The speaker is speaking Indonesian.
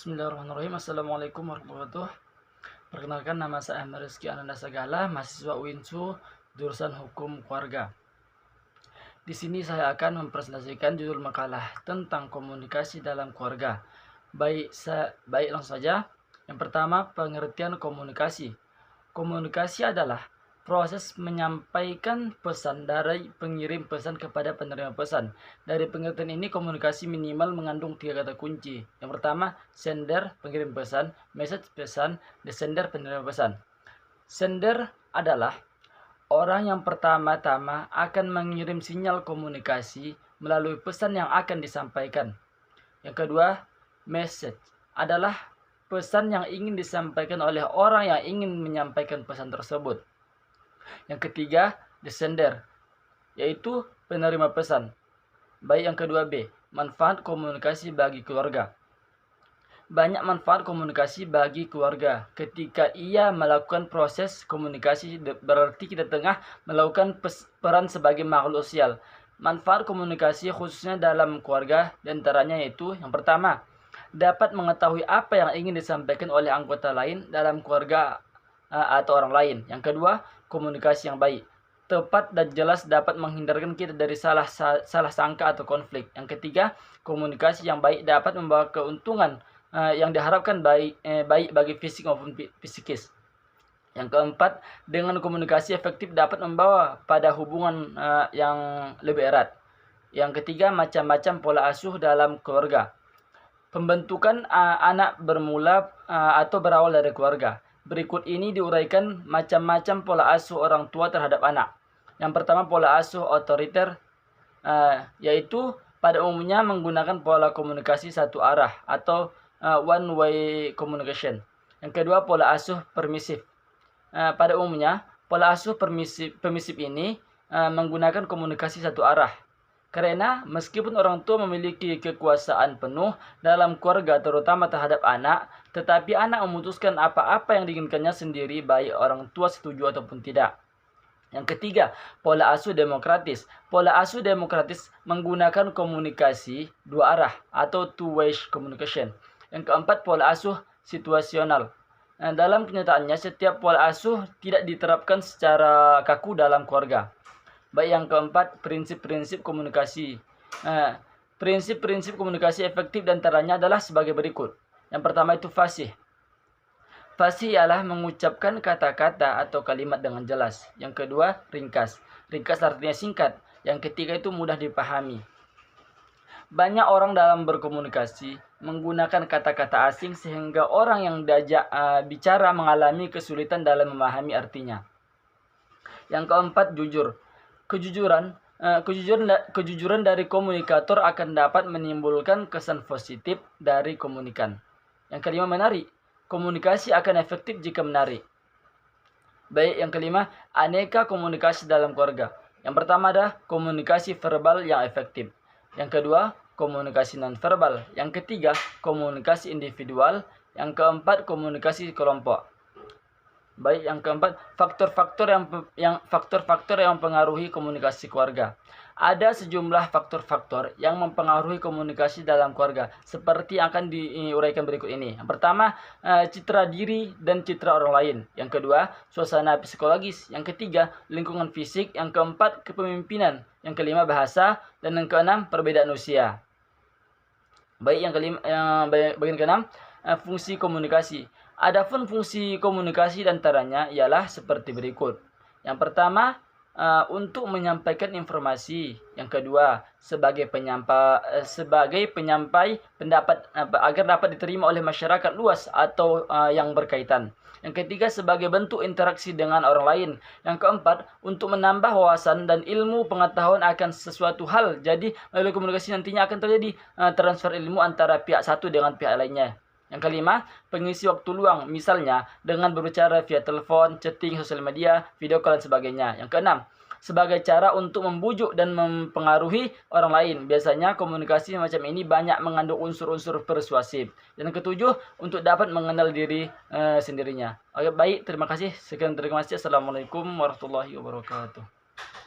Bismillahirrahmanirrahim. Assalamualaikum warahmatullahi wabarakatuh. Perkenalkan, nama saya Ahmad Rizky Ananda Sagala, mahasiswa UINSU, jurusan Hukum Keluarga. Di sini saya akan mempresentasikan judul makalah tentang komunikasi dalam keluarga. Baik langsung saja. Yang pertama, pengertian komunikasi. Komunikasi adalah proses menyampaikan pesan dari pengirim pesan kepada penerima pesan. Dari pengertian ini, komunikasi minimal mengandung 3 kata kunci. Yang pertama, sender, pengirim pesan; message, pesan; the sender, penerima pesan. Sender adalah orang yang pertama-tama akan mengirim sinyal komunikasi melalui pesan yang akan disampaikan. Yang kedua, message adalah pesan yang ingin disampaikan oleh orang yang ingin menyampaikan pesan tersebut. Yang ketiga, the sender, yaitu penerima pesan. Baik, yang kedua B, manfaat komunikasi bagi keluarga. Banyak manfaat komunikasi bagi keluarga. Ketika ia melakukan proses komunikasi, berarti kita tengah melakukan peran sebagai makhluk sosial. Manfaat komunikasi khususnya dalam keluarga diantaranya yaitu, yang pertama, dapat mengetahui apa yang ingin disampaikan oleh anggota lain dalam keluarga atau orang lain. Yang kedua, komunikasi yang baik, tepat dan jelas dapat menghindarkan kita dari salah sangka atau konflik. Yang ketiga, komunikasi yang baik dapat membawa keuntungan yang diharapkan baik bagi fisik maupun psikis. Yang keempat, dengan komunikasi efektif dapat membawa pada hubungan yang lebih erat. Yang ketiga, macam-macam pola asuh dalam keluarga. Pembentukan anak bermula atau berawal dari keluarga. Berikut ini diuraikan macam-macam pola asuh orang tua terhadap anak. Yang pertama, pola asuh otoriter, yaitu pada umumnya menggunakan pola komunikasi satu arah atau one way communication. Yang kedua, pola asuh permisif. Pada umumnya, pola asuh permisif ini menggunakan komunikasi satu arah. Karena meskipun orang tua memiliki kekuasaan penuh dalam keluarga terutama terhadap anak, tetapi anak memutuskan apa-apa yang diinginkannya sendiri baik orang tua setuju ataupun tidak. Yang ketiga, pola asuh demokratis. Pola asuh demokratis menggunakan komunikasi dua arah atau two-way communication. Yang keempat, pola asuh situasional. Dalam kenyataannya, setiap pola asuh tidak diterapkan secara kaku dalam keluarga. Baik, yang keempat, prinsip-prinsip komunikasi. Prinsip-prinsip komunikasi efektif diantaranya adalah sebagai berikut. Yang pertama itu fasih. Fasih ialah mengucapkan kata-kata atau kalimat dengan jelas. Yang kedua, ringkas. Ringkas artinya singkat. Yang ketiga itu mudah dipahami. Banyak orang dalam berkomunikasi menggunakan kata-kata asing sehingga orang yang diajak bicara mengalami kesulitan dalam memahami artinya. Yang keempat, jujur. Kejujuran dari komunikator akan dapat menimbulkan kesan positif dari komunikan. Yang kelima, menarik. Komunikasi akan efektif jika menarik. Baik, yang kelima, aneka komunikasi dalam keluarga. Yang pertama ada komunikasi verbal yang efektif. Yang kedua, komunikasi nonverbal. Yang ketiga, komunikasi individual. Yang keempat, komunikasi kelompok. Baik, yang keempat, faktor-faktor yang mempengaruhi komunikasi keluarga. Ada sejumlah faktor-faktor yang mempengaruhi komunikasi dalam keluarga, seperti akan diuraikan berikut ini. Yang pertama, citra diri dan citra orang lain. Yang kedua, suasana psikologis. Yang ketiga, lingkungan fisik. Yang keempat, kepemimpinan. Yang kelima, bahasa. Dan yang keenam, perbedaan usia. Baik, bagian keenam, fungsi komunikasi. Adapun fungsi komunikasi diantaranya ialah seperti berikut. Yang pertama, untuk menyampaikan informasi. Yang kedua, sebagai penyampai pendapat agar dapat diterima oleh masyarakat luas atau yang berkaitan. Yang ketiga, sebagai bentuk interaksi dengan orang lain. Yang keempat, untuk menambah wawasan dan ilmu pengetahuan akan sesuatu hal. Jadi, melalui komunikasi nantinya akan terjadi transfer ilmu antara pihak satu dengan pihak lainnya. Yang kelima, pengisi waktu luang, misalnya dengan berbicara via telepon, chatting, sosial media, video call, dan sebagainya. Yang keenam, sebagai cara untuk membujuk dan mempengaruhi orang lain. Biasanya komunikasi macam ini banyak mengandung unsur-unsur persuasif. Dan yang ketujuh, untuk dapat mengenal diri sendirinya. Oke, baik, terima kasih. Sekian, terima kasih. Assalamualaikum warahmatullahi wabarakatuh.